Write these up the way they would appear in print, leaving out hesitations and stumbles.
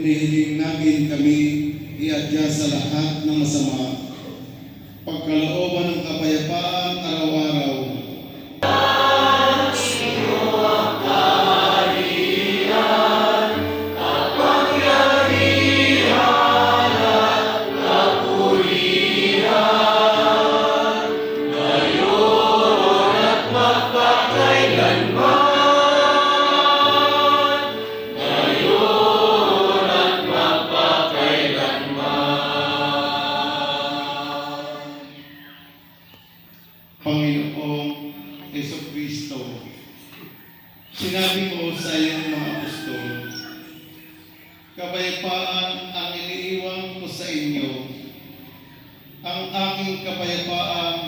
hinihiling namin kami iadya sa lahat ng masama, pagkalooban ng kapayapaan araw-araw. Panginoong Jesucristo, sinabi mo sa iyong mga apostol, kapayapaan ang iniiwan ko sa inyo, ang aking kapayapaan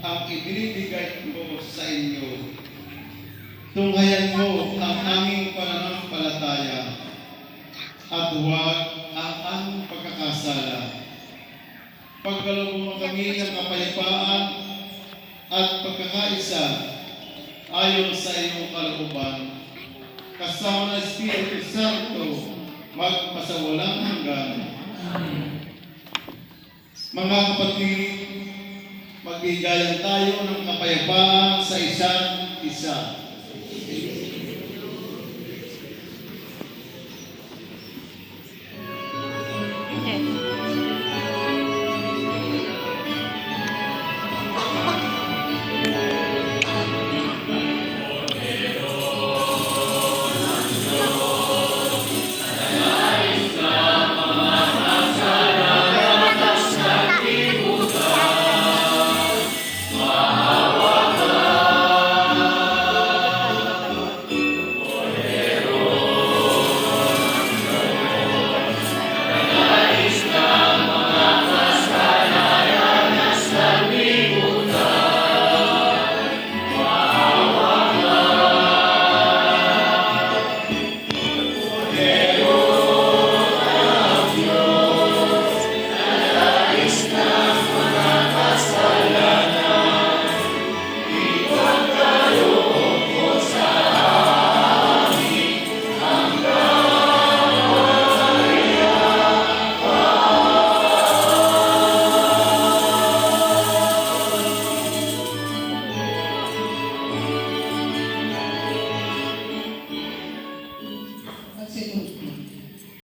ang ibinibigay ko sa inyo. Tunghayan mo ang aming pananampalataya at huwag ang aming pagkakasala. Pagkaloob mo kami ng kapayapaan at pagkakaisa ayon sa iyong kalooban, kasama ng Espiritu Santo, magpasawalang hanggan. Mga kapatid, magbigayan tayo ng kapayapaan sa isa't isa.